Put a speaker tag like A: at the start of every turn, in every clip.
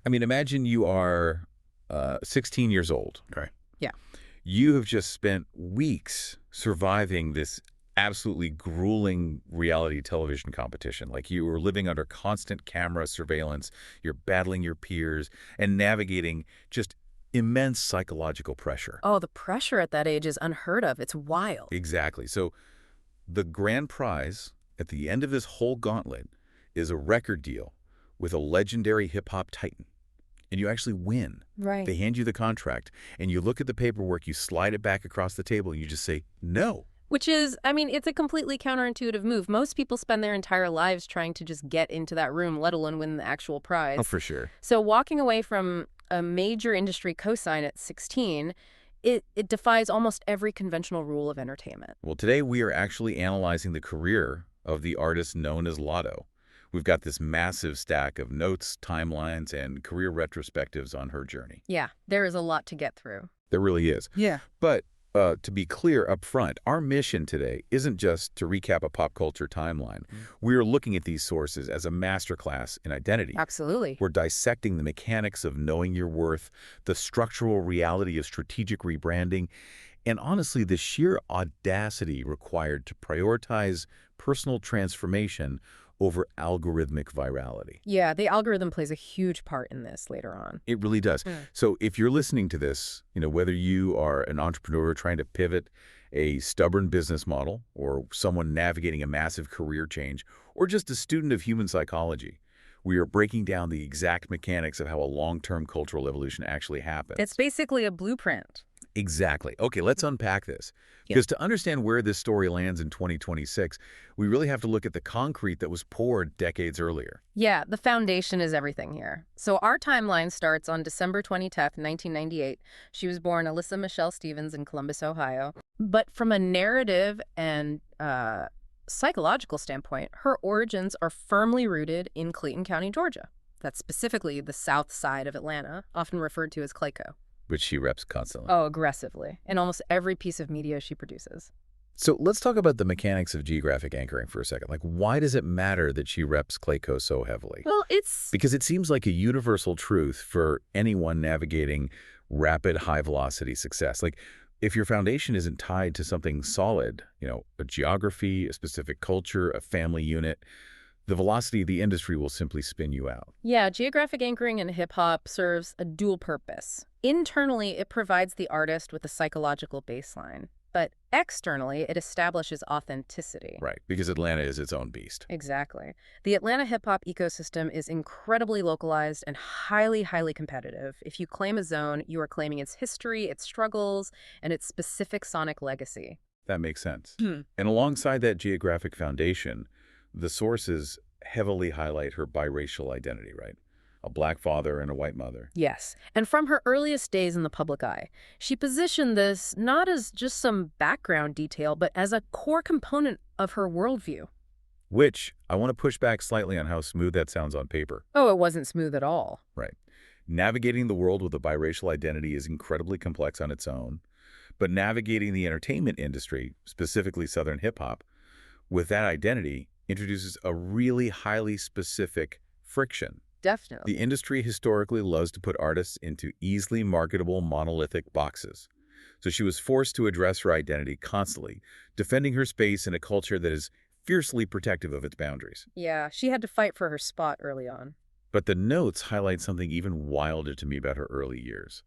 A: I mean, imagine you are 16 years old.
B: Okay.
C: Yeah.
A: You have just spent weeks surviving this absolutely grueling reality television competition. Like you were living under constant camera surveillance, you're battling your peers, and navigating just immense psychological pressure.
C: Oh, the pressure at that age is unheard of. It's wild.
A: Exactly. So the grand prize at the end of this whole gauntlet is a record deal with a legendary hip-hop titan. And you actually win.
C: Right.
A: They hand you the contract, and you look at the paperwork, you slide it back across the table, and you just say, no.
C: Which is, I mean, it's a completely counterintuitive move. Most people spend their entire lives trying to just get into that room, let alone win the actual prize.
A: Oh, for sure.
C: So walking away from a major industry cosign at 16, it defies almost every conventional rule of entertainment.
A: Well, today we are actually analyzing the career of the artist known as Latto. We've got this massive stack of notes, timelines, and career retrospectives on her journey.
C: Yeah, there is a lot to get through.
A: There really is.
C: Yeah.
A: But to be clear up front, our mission today isn't just to recap a pop culture timeline. We're looking at these sources as a masterclass in identity.
C: Absolutely.
A: We're dissecting the mechanics of knowing your worth, the structural reality of strategic rebranding, and honestly, the sheer audacity required to prioritize personal transformation over algorithmic virality.
C: Yeah, the algorithm plays a huge part in this later on.
A: It really does. So if you're listening to this, whether you are an entrepreneur trying to pivot a stubborn business model, or someone navigating a massive career change, or just a student of human psychology, we are breaking down the exact mechanics of how a long-term cultural evolution actually happens.
C: It's basically a blueprint.
A: Exactly. Okay, let's unpack this. Because to understand where this story lands in 2026, we really have to look at the concrete that was poured decades earlier.
C: Yeah, the foundation is everything here. So our timeline starts on December 20th, 1998. She was born Alyssa Michelle Stevens in Columbus, Ohio. But from a narrative and psychological standpoint, her origins are firmly rooted in Clayton County, Georgia. That's specifically the south side of Atlanta, often referred to as Clayco.
A: Which she reps constantly.
C: Oh, aggressively. In almost every piece of media she produces.
A: So let's talk about the mechanics of geographic anchoring for a second. Like, why does it matter that she reps Clayco so heavily?
C: Well, it's...
A: Because it seems like a universal truth for anyone navigating rapid, high-velocity success. Like, if your foundation isn't tied to something solid, a geography, a specific culture, a family unit, the velocity of the industry will simply spin you out.
C: Yeah, geographic anchoring in hip-hop serves a dual purpose. Internally, it provides the artist with a psychological baseline. But externally, it establishes authenticity.
A: Right, because Atlanta is its own beast.
C: Exactly. The Atlanta hip-hop ecosystem is incredibly localized and highly, highly competitive. If you claim a zone, you are claiming its history, its struggles, and its specific sonic legacy.
A: That makes sense. And alongside that geographic foundation, the sources heavily highlight her biracial identity, right? A black father and a white mother.
C: Yes, and from her earliest days in the public eye, she positioned this not as just some background detail, but as a core component of her worldview.
A: Which, I want to push back slightly on how smooth that sounds on paper.
C: Oh, it wasn't smooth at all.
A: Right. Navigating the world with a biracial identity is incredibly complex on its own, but navigating the entertainment industry, specifically Southern hip-hop, with that identity introduces a really highly specific friction.
C: Definitely.
A: The industry historically loves to put artists into easily marketable monolithic boxes. So she was forced to address her identity constantly, defending her space in a culture that is fiercely protective of its boundaries.
C: Yeah, she had to fight for her spot early on.
A: But the notes highlight something even wilder to me about her early years.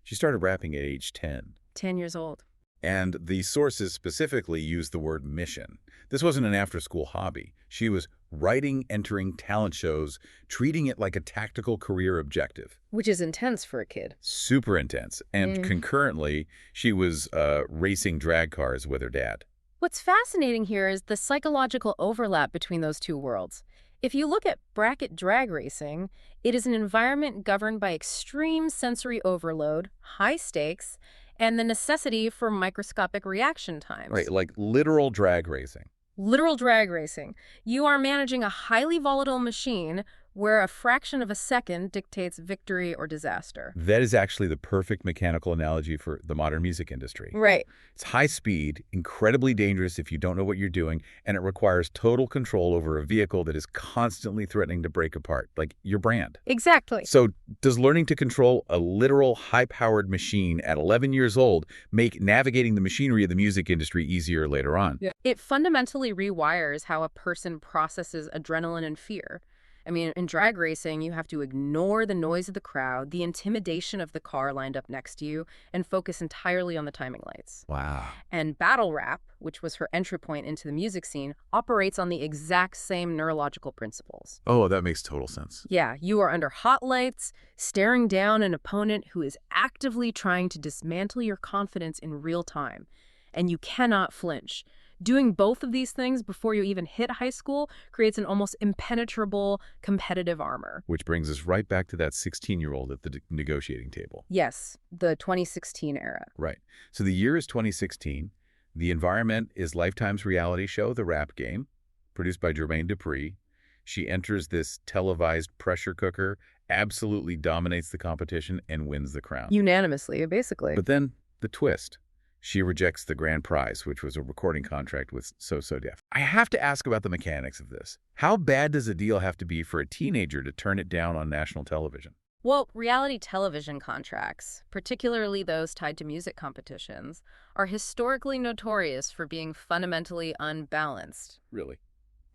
A: She started rapping at age 10.
C: 10 years old.
A: And the sources specifically use the word mission. This wasn't an after-school hobby. She was writing, entering talent shows, treating it like a tactical career objective.
C: Which is intense for a kid.
A: Super intense. And concurrently, she was racing drag cars with her dad.
C: What's fascinating here is the psychological overlap between those two worlds. If you look at bracket drag racing, it is an environment governed by extreme sensory overload, high stakes, and the necessity for microscopic reaction times.
A: Right, like literal drag racing.
C: Literal drag racing. You are managing a highly volatile machine where a fraction of a second dictates victory or disaster.
A: That is actually the perfect mechanical analogy for the modern music industry.
C: Right.
A: It's high speed, incredibly dangerous if you don't know what you're doing, and it requires total control over a vehicle that is constantly threatening to break apart, like your brand.
C: Exactly.
A: So does learning to control a literal high-powered machine at 11 years old make navigating the machinery of the music industry easier later on?
C: Yeah. It fundamentally rewires how a person processes adrenaline and fear. I mean, in drag racing, you have to ignore the noise of the crowd, the intimidation of the car lined up next to you, and focus entirely on the timing lights.
A: Wow.
C: And battle rap, which was her entry point into the music scene, operates on the exact same neurological principles.
A: Oh, that makes total sense.
C: Yeah, you are under hot lights, staring down an opponent who is actively trying to dismantle your confidence in real time, and you cannot flinch. Doing both of these things before you even hit high school creates an almost impenetrable competitive armor.
A: Which brings us right back to that 16-year-old at the negotiating table.
C: Yes, the 2016 era.
A: Right. So the year is 2016. The environment is Lifetime's reality show, The Rap Game, produced by Demetri. She enters this televised pressure cooker, absolutely dominates the competition, and wins the crown.
C: Unanimously, basically.
A: But then the twist. She rejects the grand prize, which was a recording contract with So Def. I have to ask about the mechanics of this. How bad does a deal have to be for a teenager to turn it down on national television?
C: Well, reality television contracts, particularly those tied to music competitions, are historically notorious for being fundamentally unbalanced.
A: Really?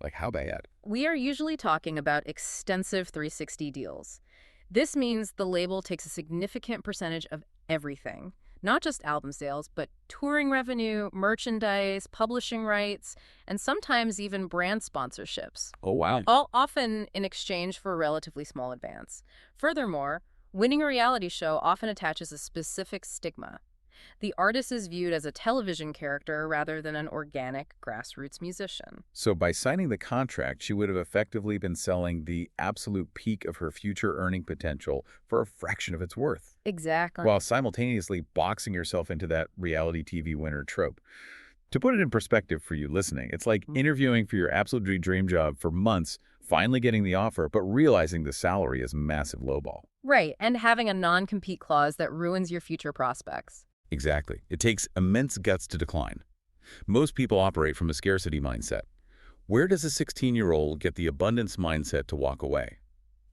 A: Like how bad?
C: We are usually talking about extensive 360 deals. This means the label takes a significant percentage of everything. Not just album sales, but touring revenue, merchandise, publishing rights, and sometimes even brand sponsorships.
A: Oh, wow.
C: All often in exchange for a relatively small advance. Furthermore, winning a reality show often attaches a specific stigma. The artist is viewed as a television character rather than an organic grassroots musician.
A: So by signing the contract, she would have effectively been selling the absolute peak of her future earning potential for a fraction of its worth,
C: Exactly.
A: while simultaneously boxing yourself into that reality TV winner trope. To put it in perspective for you listening, it's like interviewing for your absolute dream job for months, finally getting the offer, but realizing the salary is a massive lowball.
C: Right, and having a non-compete clause that ruins your future prospects.
A: Exactly. It takes immense guts to decline. Most people operate from a scarcity mindset. Where does a 16-year-old get the abundance mindset to walk away?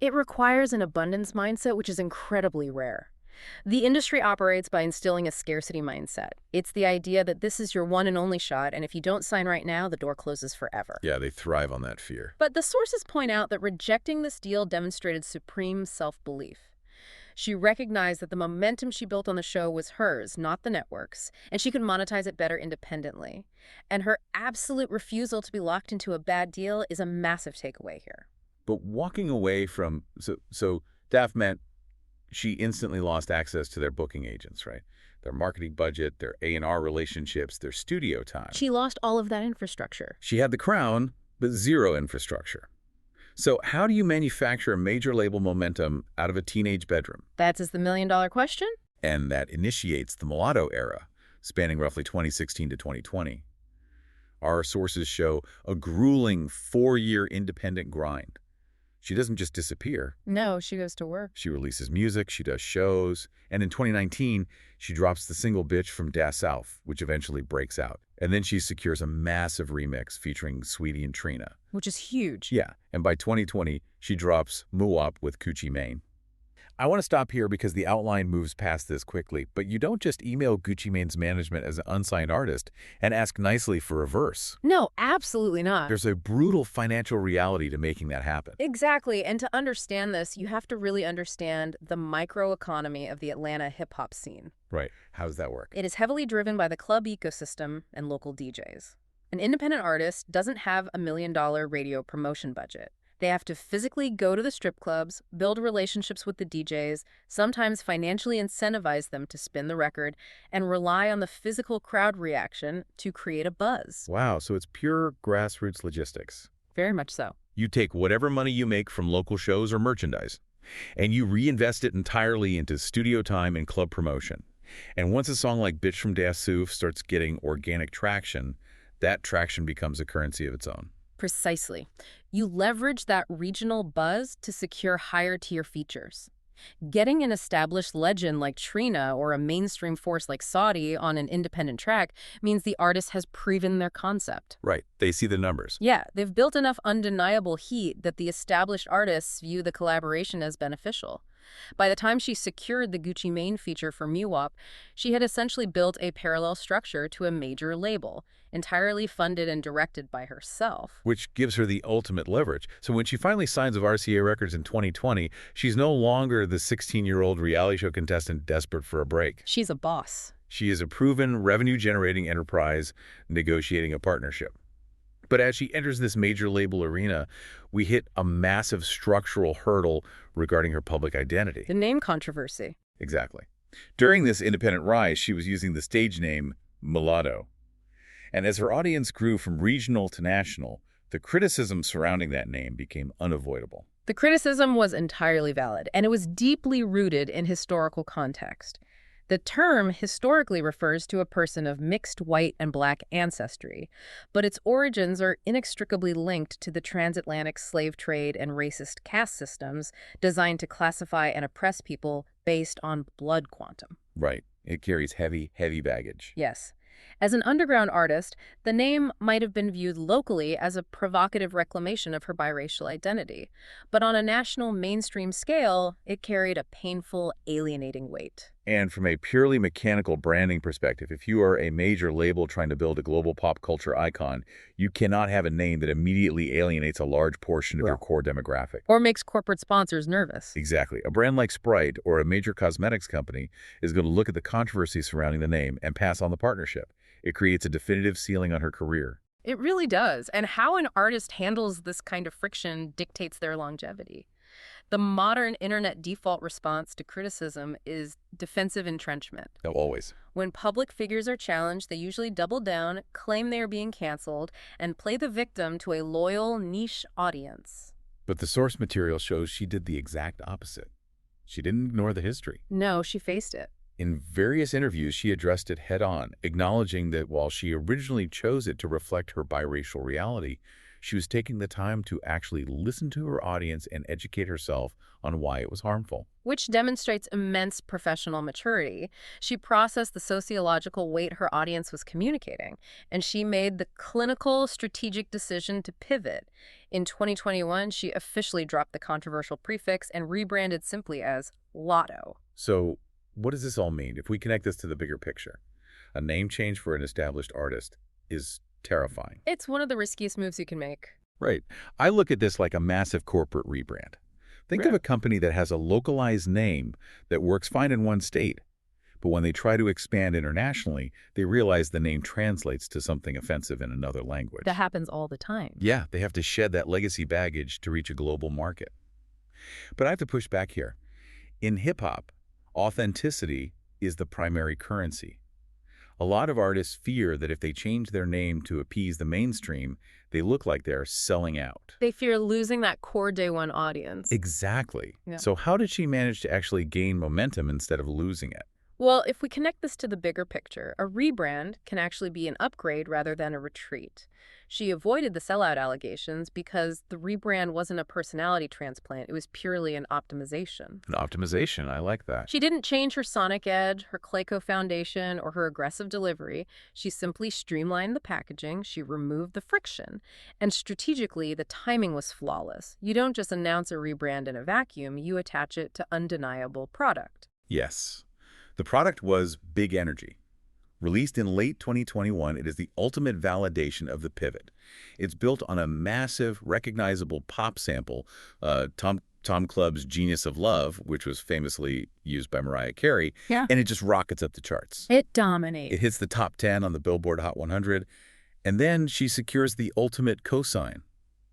C: It requires an abundance mindset, which is incredibly rare. The industry operates by instilling a scarcity mindset. It's the idea that this is your one and only shot, and if you don't sign right now, the door closes forever.
A: Yeah, they thrive on that fear.
C: But the sources point out that rejecting this deal demonstrated supreme self-belief. She recognized that the momentum she built on the show was hers, not the network's, and she could monetize it better independently. And her absolute refusal to be locked into a bad deal is a massive takeaway here.
A: But walking away from... So that meant she instantly lost access to their booking agents, right? Their marketing budget, their A&R relationships, their studio time.
C: She lost all of that infrastructure.
A: She had the crown, but zero infrastructure. So how do you manufacture a major label momentum out of a teenage bedroom?
C: That's the million-dollar question?
A: And that initiates the Mulatto Era, spanning roughly 2016 to 2020. Our sources show a grueling 4-year independent grind. She doesn't just disappear.
C: No, she goes to work.
A: She releases music, she does shows, and in 2019, she drops the single Bitch from Da South, which eventually breaks out. And then she secures a massive remix featuring Sweetie and Trina.
C: Which is huge.
A: Yeah, and by 2020, she drops Muwap with Gucci Mane. I want to stop here because the outline moves past this quickly, but you don't just email Gucci Mane's management as an unsigned artist and ask nicely for a verse.
C: No, absolutely not.
A: There's a brutal financial reality to making that happen.
C: Exactly, and to understand this, you have to really understand the microeconomy of the Atlanta hip-hop scene.
A: Right. How does that work?
C: It is heavily driven by the club ecosystem and local DJs. An independent artist doesn't have $1 million radio promotion budget. They have to physically go to the strip clubs, build relationships with the DJs, sometimes financially incentivize them to spin the record, and rely on the physical crowd reaction to create a buzz.
A: Wow, so it's pure grassroots logistics.
C: Very much so.
A: You take whatever money you make from local shows or merchandise, and you reinvest it entirely into studio time and club promotion. And once a song like Bitch from Da South starts getting organic traction, that traction becomes a currency of its own.
C: Precisely. You leverage that regional buzz to secure higher-tier features. Getting an established legend like Trina or a mainstream force like Saudi on an independent track means the artist has proven their concept.
A: Right. They see the numbers.
C: Yeah, they've built enough undeniable heat that the established artists view the collaboration as beneficial. By the time she secured the Gucci Mane feature for MUWAP, she had essentially built a parallel structure to a major label, entirely funded and directed by herself.
A: Which gives her the ultimate leverage. So when she finally signs with RCA Records in 2020, she's no longer the 16-year-old reality show contestant desperate for a break.
C: She's a boss.
A: She is a proven revenue-generating enterprise negotiating a partnership. But as she enters this major label arena, we hit a massive structural hurdle regarding her public identity.
C: The name controversy.
A: Exactly. During this independent rise, she was using the stage name Mulatto. And as her audience grew from regional to national, the criticism surrounding that name became unavoidable.
C: The criticism was entirely valid, and it was deeply rooted in historical context. The term historically refers to a person of mixed white and black ancestry, but its origins are inextricably linked to the transatlantic slave trade and racist caste systems designed to classify and oppress people based on blood quantum.
A: Right. It carries heavy, heavy baggage.
C: Yes. As an underground artist, the name might have been viewed locally as a provocative reclamation of her biracial identity, but on a national mainstream scale, it carried a painful, alienating weight.
A: And from a purely mechanical branding perspective, if you are a major label trying to build a global pop culture icon, you cannot have a name that immediately alienates a large portion of your core demographic.
C: Or makes corporate sponsors nervous.
A: Exactly. A brand like Sprite or a major cosmetics company is going to look at the controversy surrounding the name and pass on the partnership. It creates a definitive ceiling on her career.
C: It really does. And how an artist handles this kind of friction dictates their longevity. The modern internet default response to criticism is defensive entrenchment.
A: Oh, always.
C: When public figures are challenged, they usually double down, claim they are being canceled, and play the victim to a loyal, niche audience.
A: But the source material shows she did the exact opposite. She didn't ignore the history.
C: No, she faced it.
A: In various interviews, she addressed it head-on, acknowledging that while she originally chose it to reflect her biracial reality, she was taking the time to actually listen to her audience and educate herself on why it was harmful.
C: Which demonstrates immense professional maturity. She processed the sociological weight her audience was communicating, and she made the clinical, strategic decision to pivot. In 2021, she officially dropped the controversial prefix and rebranded simply as Latto.
A: So, what does this all mean? If we connect this to the bigger picture, a name change for an established artist is terrifying.
C: It's one of the riskiest moves you can make.
A: Right. I look at this like a massive corporate rebrand. Think of a company that has a localized name that works fine in one state, but when they try to expand internationally, they realize the name translates to something offensive in another language.
C: That happens all the time.
A: Yeah, they have to shed that legacy baggage to reach a global market. But I have to push back here. In hip-hop, authenticity is the primary currency. A lot of artists fear that if they change their name to appease the mainstream, they look like they're selling out.
C: They fear losing that core day one audience.
A: Exactly.
C: Yeah.
A: So how did she manage to actually gain momentum instead of losing it?
C: Well, if we connect this to the bigger picture, a rebrand can actually be an upgrade rather than a retreat. She avoided the sellout allegations because the rebrand wasn't a personality transplant. It was purely an optimization.
A: An optimization, I like that.
C: She didn't change her sonic edge, her Clayco foundation, or her aggressive delivery. She simply streamlined the packaging, she removed the friction, and strategically, the timing was flawless. You don't just announce a rebrand in a vacuum, you attach it to undeniable product.
A: Yes. The product was Big Energy. Released in late 2021, it is the ultimate validation of the pivot. It's built on a massive, recognizable pop sample, Tom Club's Genius of Love, which was famously used by Mariah Carey, and it just rockets up the charts.
C: It dominates.
A: It hits the top 10 on the Billboard Hot 100, and then she secures the ultimate cosign,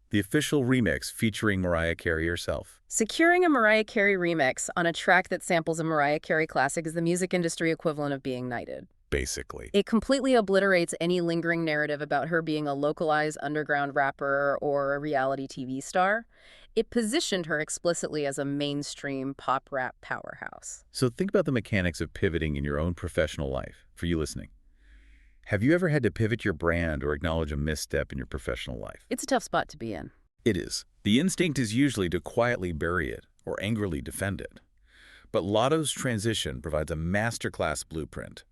A: the official remix featuring Mariah Carey herself.
C: Securing a Mariah Carey remix on a track that samples a Mariah Carey classic is the music industry equivalent of being knighted.
A: Basically.
C: It completely obliterates any lingering narrative about her being a localized underground rapper or a reality TV star. It positioned her explicitly as a mainstream pop rap powerhouse.
A: So think about the mechanics of pivoting in your own professional life, for you listening. Have you ever had to pivot your brand or acknowledge a misstep in your professional life?
C: It's a tough spot to be in.
A: It is. The instinct is usually to quietly bury it or angrily defend it. But Latto's transition provides a masterclass blueprint.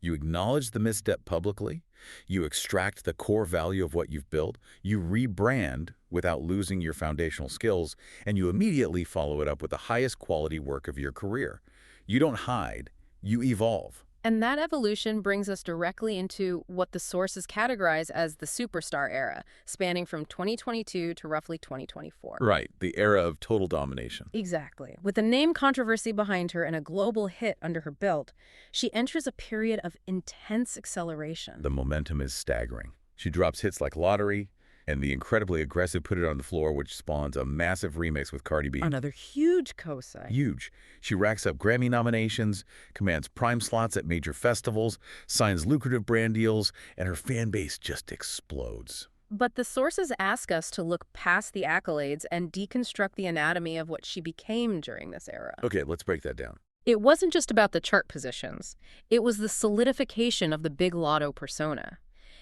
A: You acknowledge the misstep publicly, you extract the core value of what you've built, you rebrand without losing your foundational skills, and you immediately follow it up with the highest quality work of your career. You don't hide, you evolve.
C: And that evolution brings us directly into what the sources categorize as the superstar era, spanning from 2022 to roughly 2024.
A: Right, the era of total domination.
C: Exactly. With the name controversy behind her and a global hit under her belt, she enters a period of intense acceleration.
A: The momentum is staggering. She drops hits like Lottery and the incredibly aggressive Put It On the Floor, which spawns a massive remix with Cardi B.
C: Another huge cosign.
A: Huge. She racks up Grammy nominations, commands prime slots at major festivals, signs lucrative brand deals, and her fan base just explodes.
C: But the sources ask us to look past the accolades and deconstruct the anatomy of what she became during this era.
A: Okay, let's break that down.
C: It wasn't just about the chart positions. It was the solidification of the Big Latto persona.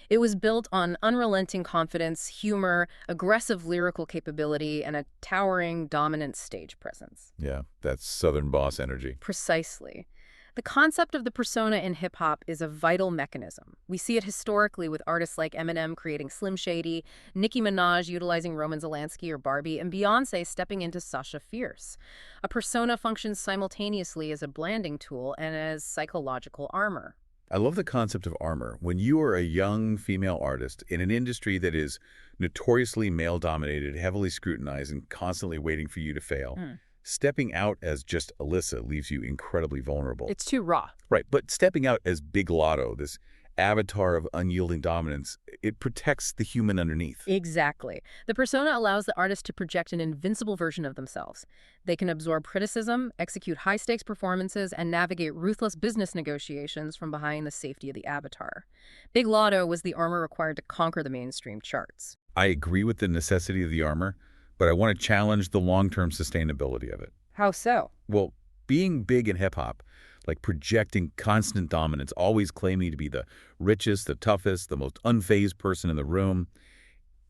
C: It was built on unrelenting confidence, humor, aggressive lyrical capability, and a towering, dominant stage presence.
A: Yeah, that's Southern boss energy.
C: Precisely. The concept of the persona in hip-hop is a vital mechanism. We see it historically with artists like Eminem creating Slim Shady, Nicki Minaj utilizing Roman Zelensky or Barbie, and Beyoncé stepping into Sasha Fierce. A persona functions simultaneously as a branding tool and as psychological armor.
A: I love the concept of armor. When you are a young female artist in an industry that is notoriously male-dominated, heavily scrutinized, and constantly waiting for you to fail, stepping out as just Alyssa leaves you incredibly vulnerable.
C: It's too raw.
A: Right, but stepping out as Big Latto, this avatar of unyielding dominance, it protects the human underneath.
C: Exactly. The persona allows the artist to project an invincible version of themselves. They can absorb criticism, execute high-stakes performances, and navigate ruthless business negotiations from behind the safety of the avatar. Big Latto was the armor required to conquer the mainstream charts.
A: I agree with the necessity of the armor, but I want to challenge the long-term sustainability of it.
C: How so?
A: Well, being big in hip-hop, like projecting constant dominance, always claiming to be the richest, the toughest, the most unfazed person in the room,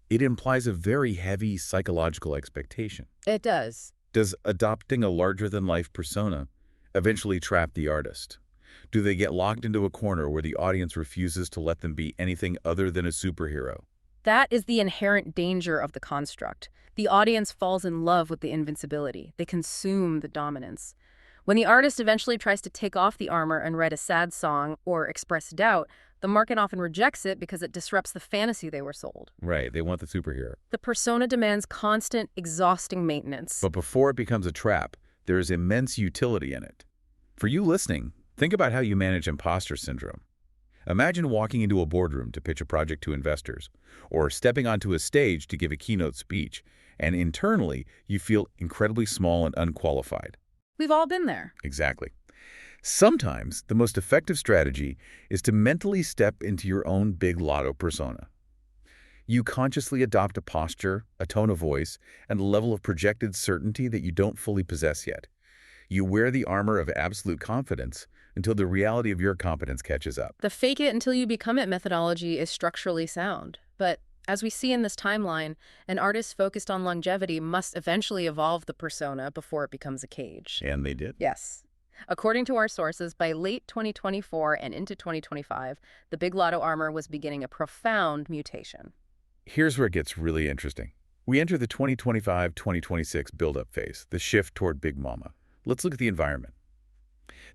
A: it implies a very heavy psychological expectation.
C: It does.
A: Does adopting a larger-than-life persona eventually trap the artist? Do they get locked into a corner where the audience refuses to let them be anything other than a superhero?
C: That is the inherent danger of the construct. The audience falls in love with the invincibility. They consume the dominance. When the artist eventually tries to take off the armor and write a sad song or express doubt, the market often rejects it because it disrupts the fantasy they were sold.
A: Right, they want the superhero.
C: The persona demands constant, exhausting maintenance.
A: But before it becomes a trap, there is immense utility in it. For you listening, think about how you manage imposter syndrome. Imagine walking into a boardroom to pitch a project to investors, or stepping onto a stage to give a keynote speech, and internally you feel incredibly small and unqualified.
C: We've all been there.
A: Exactly. Sometimes the most effective strategy is to mentally step into your own Big Latto persona. You consciously adopt a posture, a tone of voice, and a level of projected certainty that you don't fully possess yet. You wear the armor of absolute confidence until the reality of your competence catches up.
C: The fake it until you become it methodology is structurally sound. But as we see in this timeline, an artist focused on longevity must eventually evolve the persona before it becomes a cage.
A: And they did.
C: Yes. According to our sources, by late 2024 and into 2025, the Big Latto armor was beginning a profound mutation.
A: Here's where it gets really interesting. We enter the 2025-2026 build-up phase, the shift toward Big Mama. Let's look at the environment.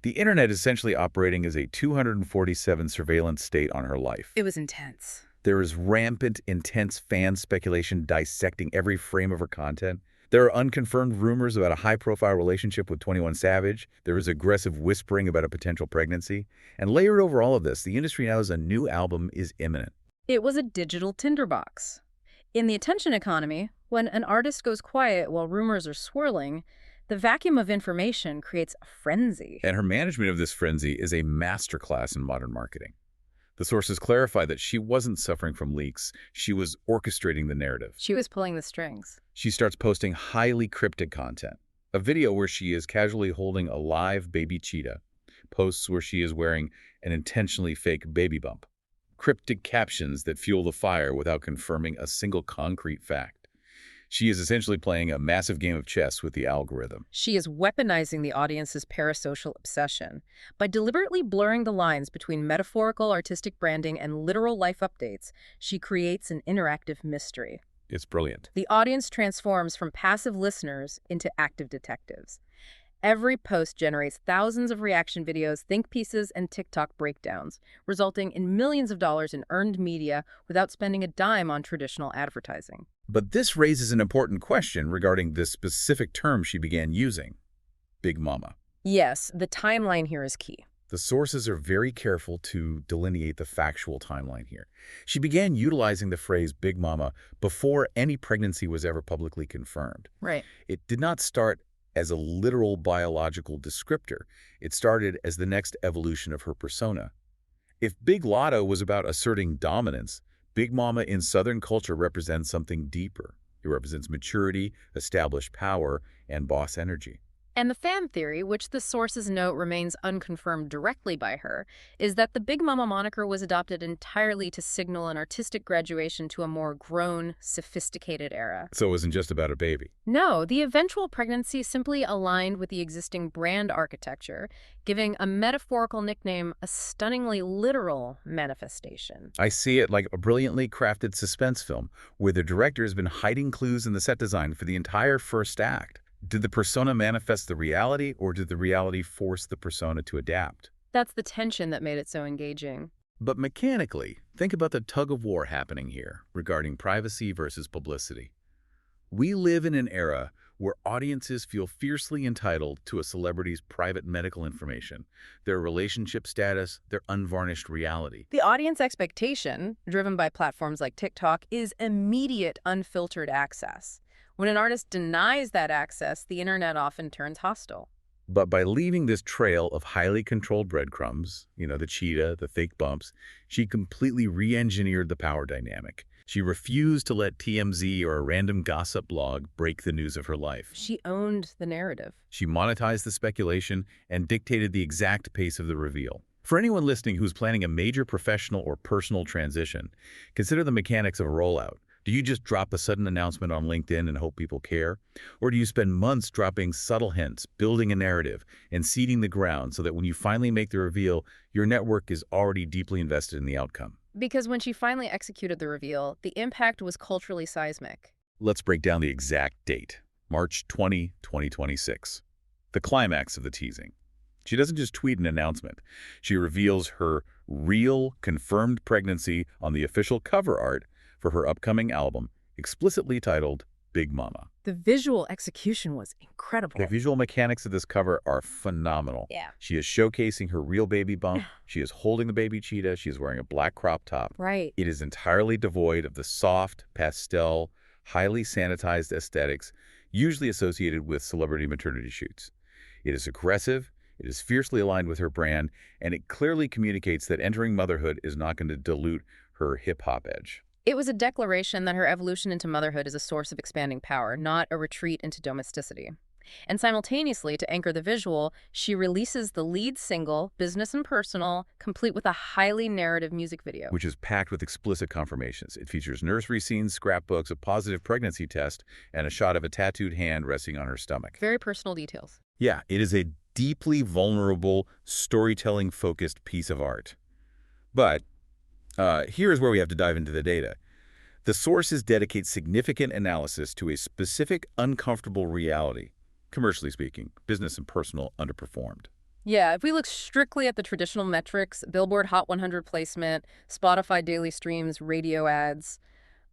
A: The internet is essentially operating as a 247 surveillance state on her life.
C: It was intense.
A: There is rampant, intense fan speculation dissecting every frame of her content. There are unconfirmed rumors about a high-profile relationship with 21 Savage. There is aggressive whispering about a potential pregnancy. And layered over all of this, the industry knows a new album is imminent.
C: It was a digital tinderbox. In the attention economy, when an artist goes quiet while rumors are swirling, the vacuum of information creates a frenzy.
A: And her management of this frenzy is a masterclass in modern marketing. The sources clarify that she wasn't suffering from leaks. She was orchestrating the narrative.
C: She was pulling the strings.
A: She starts posting highly cryptic content. A video where she is casually holding a live baby cheetah. Posts where she is wearing an intentionally fake baby bump. Cryptic captions that fuel the fire without confirming a single concrete fact. She is essentially playing a massive game of chess with the algorithm.
C: She is weaponizing the audience's parasocial obsession. By deliberately blurring the lines between metaphorical artistic branding and literal life updates, she creates an interactive mystery.
A: It's brilliant.
C: The audience transforms from passive listeners into active detectives. Every post generates thousands of reaction videos, think pieces, and TikTok breakdowns, resulting in millions of dollars in earned media without spending a dime on traditional advertising.
A: But this raises an important question regarding the specific term she began using, Big Mama.
C: Yes, the timeline here is key.
A: The sources are very careful to delineate the factual timeline here. She began utilizing the phrase Big Mama before any pregnancy was ever publicly confirmed.
C: Right.
A: It did not start as a literal biological descriptor. It started as the next evolution of her persona. If Big Latto was about asserting dominance, Big Mama in Southern culture represents something deeper. It represents maturity, established power, and boss energy.
C: And the fan theory, which the sources note remains unconfirmed directly by her, is that the Big Mama moniker was adopted entirely to signal an artistic graduation to a more grown, sophisticated era.
A: So it wasn't just about a baby.
C: No, the eventual pregnancy simply aligned with the existing brand architecture, giving a metaphorical nickname a stunningly literal manifestation.
A: I see it like a brilliantly crafted suspense film, where the director has been hiding clues in the set design for the entire first act. Did the persona manifest the reality, or did the reality force the persona to adapt?
C: That's the tension that made it so engaging.
A: But mechanically, think about the tug-of-war happening here regarding privacy versus publicity. We live in an era where audiences feel fiercely entitled to a celebrity's private medical information, their relationship status, their unvarnished reality.
C: The audience expectation, driven by platforms like TikTok, is immediate, unfiltered access. When an artist denies that access, the internet often turns hostile.
A: But by leaving this trail of highly controlled breadcrumbs, the cheetah, the fake bumps, she completely re-engineered the power dynamic. She refused to let TMZ or a random gossip blog break the news of her life.
C: She owned the narrative.
A: She monetized the speculation and dictated the exact pace of the reveal. For anyone listening who's planning a major professional or personal transition, consider the mechanics of a rollout. Do you just drop a sudden announcement on LinkedIn and hope people care? Or do you spend months dropping subtle hints, building a narrative, and seeding the ground so that when you finally make the reveal, your network is already deeply invested in the outcome?
C: Because when she finally executed the reveal, the impact was culturally seismic.
A: Let's break down the exact date, March 20, 2026. The climax of the teasing. She doesn't just tweet an announcement. She reveals her real, confirmed pregnancy on the official cover art for her upcoming album, explicitly titled Big Mama.
C: The visual execution was incredible.
A: The visual mechanics of this cover are phenomenal.
C: Yeah.
A: She is showcasing her real baby bump. She is holding the baby cheetah. She is wearing a black crop top.
C: Right.
A: It is entirely devoid of the soft, pastel, highly sanitized aesthetics usually associated with celebrity maternity shoots. It is aggressive, it is fiercely aligned with her brand, and it clearly communicates that entering motherhood is not going to dilute her hip-hop edge.
C: It was a declaration that her evolution into motherhood is a source of expanding power, not a retreat into domesticity. And simultaneously, to anchor the visual, she releases the lead single, Business and Personal, complete with a highly narrative music video.
A: Which is packed with explicit confirmations. It features nursery scenes, scrapbooks, a positive pregnancy test, and a shot of a tattooed hand resting on her stomach.
C: Very personal details.
A: Yeah, it is a deeply vulnerable, storytelling-focused piece of art. But here is where we have to dive into the data. The sources dedicate significant analysis to a specific uncomfortable reality. Commercially speaking, Business and Personal underperformed.
C: Yeah, if we look strictly at the traditional metrics, Billboard Hot 100 placement, Spotify daily streams, radio ads,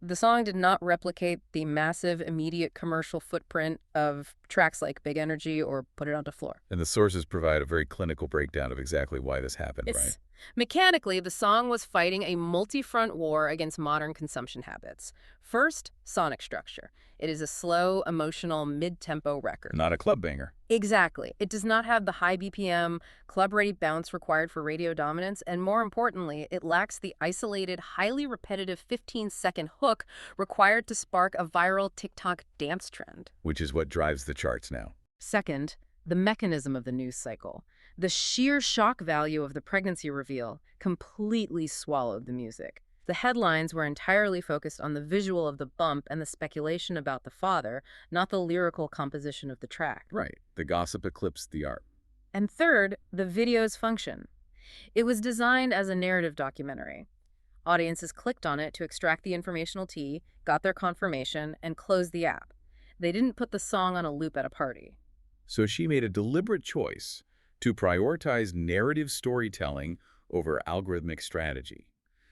C: the song did not replicate the massive immediate commercial footprint of tracks like Big Energy or Put It On the Floor.
A: And the sources provide a very clinical breakdown of exactly why this happened, right?
C: Mechanically, the song was fighting a multi-front war against modern consumption habits. First, sonic structure. It is a slow, emotional, mid-tempo record.
A: Not a club banger.
C: Exactly. It does not have the high BPM, club-ready bounce required for radio dominance, and more importantly, it lacks the isolated, highly repetitive 15-second hook required to spark a viral TikTok dance trend.
A: Which is what drives the charts now.
C: Second, the mechanism of the news cycle. The sheer shock value of the pregnancy reveal completely swallowed the music. The headlines were entirely focused on the visual of the bump and the speculation about the father, not the lyrical composition of the track.
A: Right. The gossip eclipsed the art.
C: And third, the video's function. It was designed as a narrative documentary. Audiences clicked on it to extract the informational tea, got their confirmation, and closed the app. They didn't put the song on a loop at a party.
A: So she made a deliberate choice to prioritize narrative storytelling over algorithmic strategy.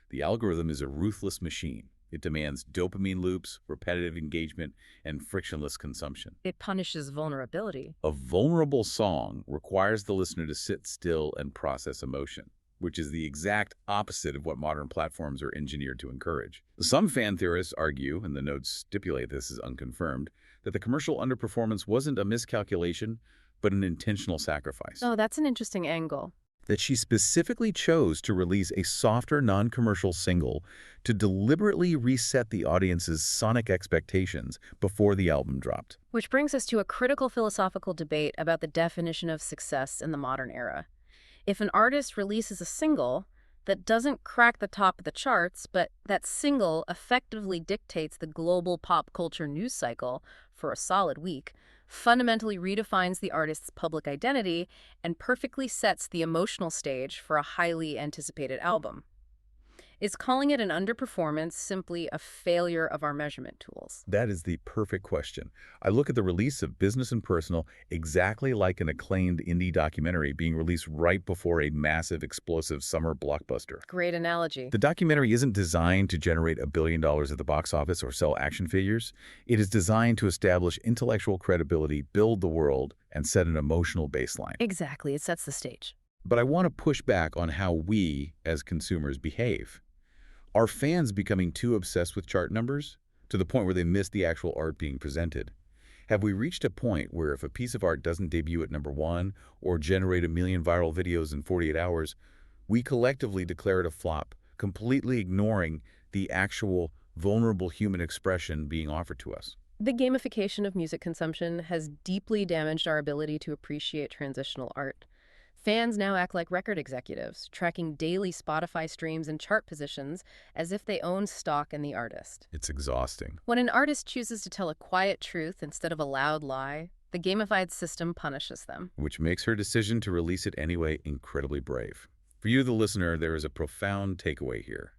A: The algorithm is a ruthless machine. It demands dopamine loops, repetitive engagement, and frictionless consumption.
C: It punishes vulnerability.
A: A vulnerable song requires the listener to sit still and process emotion, which is the exact opposite of what modern platforms are engineered to encourage. Some fan theorists argue, and the notes stipulate this is unconfirmed, that the commercial underperformance wasn't a miscalculation, but an intentional sacrifice.
C: Oh, that's an interesting angle.
A: That she specifically chose to release a softer, non-commercial single to deliberately reset the audience's sonic expectations before the album dropped.
C: Which brings us to a critical philosophical debate about the definition of success in the modern era. If an artist releases a single that doesn't crack the top of the charts, but that single effectively dictates the global pop culture news cycle for a solid week, fundamentally redefines the artist's public identity, and perfectly sets the emotional stage for a highly anticipated album. Is calling it an underperformance simply a failure of our measurement tools?
A: That is the perfect question. I look at the release of Business and Personal exactly like an acclaimed indie documentary being released right before a massive, explosive summer blockbuster.
C: Great analogy.
A: The documentary isn't designed to generate $1 billion at the box office or sell action figures. It is designed to establish intellectual credibility, build the world, and set an emotional baseline.
C: Exactly, it sets the stage.
A: But I want to push back on how we, as consumers, behave. Are fans becoming too obsessed with chart numbers to the point where they miss the actual art being presented? Have we reached a point where if a piece of art doesn't debut at #1 or generate 1 million viral videos in 48 hours, we collectively declare it a flop, completely ignoring the actual vulnerable human expression being offered to us?
C: The gamification of music consumption has deeply damaged our ability to appreciate transitional art. Fans now act like record executives, tracking daily Spotify streams and chart positions as if they own stock in the artist.
A: It's exhausting.
C: When an artist chooses to tell a quiet truth instead of a loud lie, the gamified system punishes them.
A: Which makes her decision to release it anyway incredibly brave. For you, the listener, there is a profound takeaway here.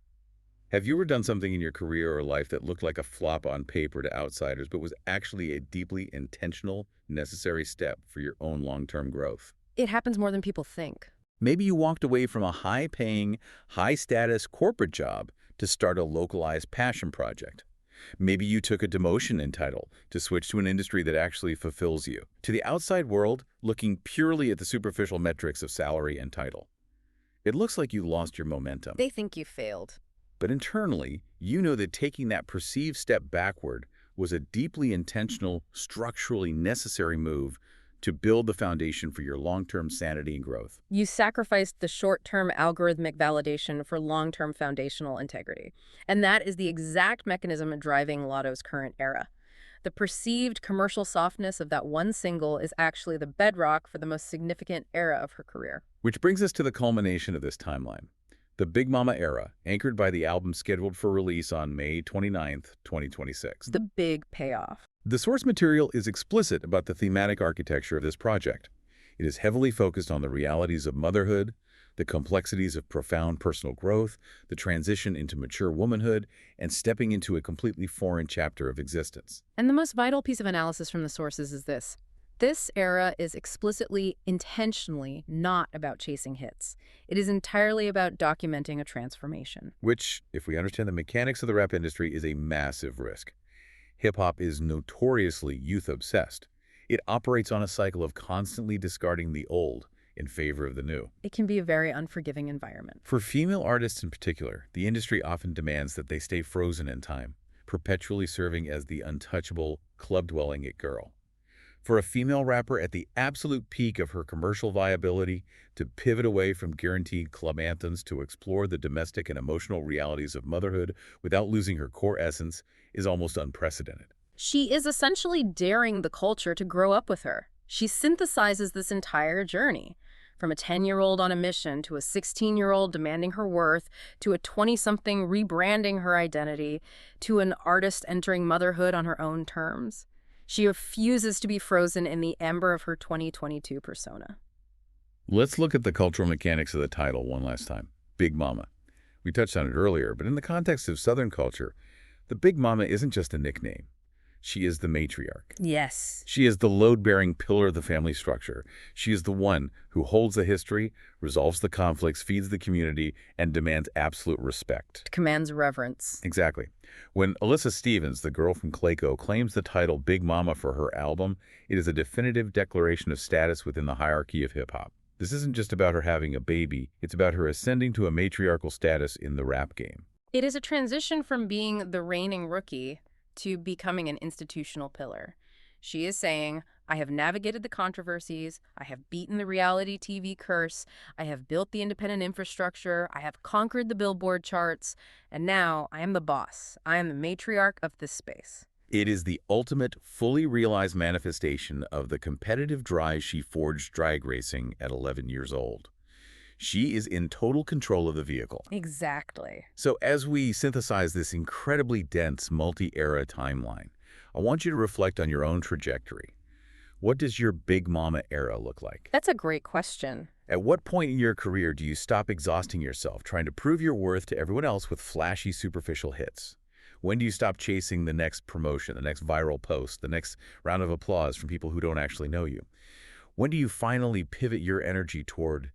A: Have you ever done something in your career or life that looked like a flop on paper to outsiders, but was actually a deeply intentional, necessary step for your own long-term growth?
C: It happens more than people think.
A: Maybe you walked away from a high-paying, high-status corporate job to start a localized passion project. Maybe you took a demotion in title to switch to an industry that actually fulfills you. To the outside world, looking purely at the superficial metrics of salary and title, it looks like you lost your momentum.
C: They think you failed.
A: But internally, you know that taking that perceived step backward was a deeply intentional, structurally necessary move to build the foundation for your long-term sanity and growth.
C: You sacrificed the short-term algorithmic validation for long-term foundational integrity. And that is the exact mechanism driving Latto's current era. The perceived commercial softness of that one single is actually the bedrock for the most significant era of her career.
A: Which brings us to the culmination of this timeline. The Big Mama era, anchored by the album scheduled for release on May 29th, 2026.
C: The big payoff.
A: The source material is explicit about the thematic architecture of this project. It is heavily focused on the realities of motherhood, the complexities of profound personal growth, the transition into mature womanhood, and stepping into a completely foreign chapter of existence.
C: And the most vital piece of analysis from the sources is this. This era is explicitly, intentionally not about chasing hits. It is entirely about documenting a transformation.
A: Which, if we understand the mechanics of the rap industry, is a massive risk. Hip-hop is notoriously youth-obsessed. It operates on a cycle of constantly discarding the old in favor of the new.
C: It can be a very unforgiving environment.
A: For female artists in particular, the industry often demands that they stay frozen in time, perpetually serving as the untouchable, club-dwelling it girl. For a female rapper at the absolute peak of her commercial viability, to pivot away from guaranteed club anthems to explore the domestic and emotional realities of motherhood without losing her core essence is almost unprecedented.
C: She is essentially daring the culture to grow up with her. She synthesizes this entire journey. from a 10-year-old on a mission to a 16-year-old demanding her worth to a 20-something rebranding her identity to an artist entering motherhood on her own terms. She refuses to be frozen in the ember of her 2022 persona.
A: Let's look at the cultural mechanics of the title one last time. Big Mama. We touched on it earlier, but in the context of Southern culture, the Big Mama isn't just a nickname. She is the matriarch.
C: Yes.
A: She is the load-bearing pillar of the family structure. She is the one who holds the history, resolves the conflicts, feeds the community, and demands absolute respect.
C: Commands reverence.
A: Exactly. When Alyssa Stevens, the girl from Clayco, claims the title Big Mama for her album, it is a definitive declaration of status within the hierarchy of hip-hop. This isn't just about her having a baby, it's about her ascending to a matriarchal status in the rap game.
C: It is a transition from being the reigning rookie to becoming an institutional pillar. She is saying, I have navigated the controversies, I have beaten the reality TV curse, I have built the independent infrastructure, I have conquered the Billboard charts, and now I am the boss. I am the matriarch of this space.
A: It is the ultimate, fully realized manifestation of the competitive drive she forged drag racing at 11 years old. She is in total control of the vehicle.
C: Exactly.
A: So as we synthesize this incredibly dense multi-era timeline, I want you to reflect on your own trajectory. What does your Big Mama era look like?
C: That's a great question.
A: At what point in your career do you stop exhausting yourself trying to prove your worth to everyone else with flashy, superficial hits? When do you stop chasing the next promotion, the next viral post, the next round of applause from people who don't actually know you? When do you finally pivot your energy toward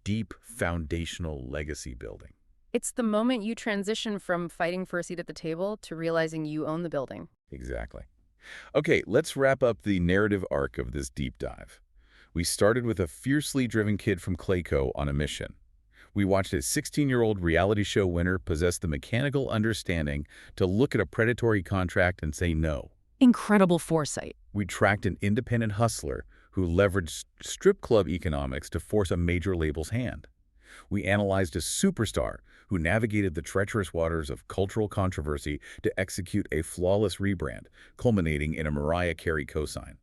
A: deep, foundational legacy building?
C: It's the moment you transition from fighting for a seat at the table to realizing you own the building.
A: Exactly. Okay, let's wrap up the narrative arc of this deep dive. We started with a fiercely driven kid from Clayco on a mission. We watched a 16-year-old reality show winner possess the mechanical understanding to look at a predatory contract and say no.
C: Incredible foresight.
A: We tracked an independent hustler who leveraged strip club economics to force a major label's hand. We analyzed a superstar who navigated the treacherous waters of cultural controversy to execute a flawless rebrand, culminating in a Mariah Carey cosign.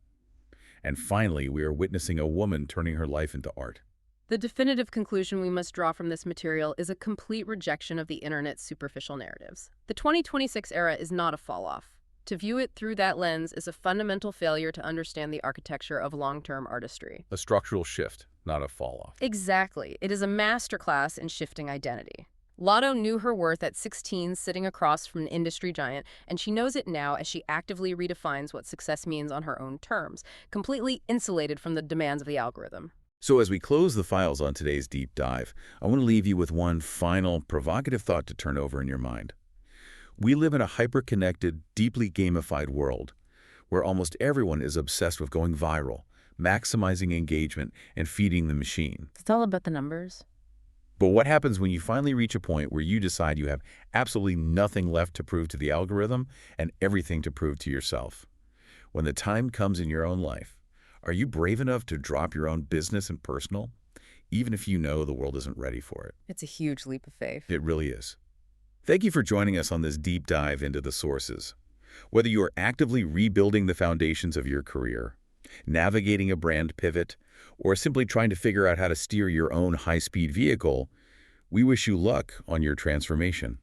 A: And finally, we are witnessing a woman turning her life into art.
C: The definitive conclusion we must draw from this material is a complete rejection of the internet's superficial narratives. The 2026 era is not a fall-off. To view it through that lens is a fundamental failure to understand the architecture of long-term artistry.
A: A structural shift, not a fall-off.
C: Exactly. It is a masterclass in shifting identity. Latto knew her worth at 16, sitting across from an industry giant, and she knows it now as she actively redefines what success means on her own terms, completely insulated from the demands of the algorithm.
A: So as we close the files on today's deep dive, I want to leave you with one final provocative thought to turn over in your mind. We live in a hyper-connected, deeply gamified world where almost everyone is obsessed with going viral, maximizing engagement, and feeding the machine.
C: It's all about the numbers.
A: But what happens when you finally reach a point where you decide you have absolutely nothing left to prove to the algorithm and everything to prove to yourself? When the time comes in your own life, are you brave enough to drop your own business and personal, even if you know the world isn't ready for it?
C: It's a huge leap of faith.
A: It really is. Thank you for joining us on this deep dive into the sources. Whether you are actively rebuilding the foundations of your career, navigating a brand pivot, or simply trying to figure out how to steer your own high-speed vehicle, we wish you luck on your transformation.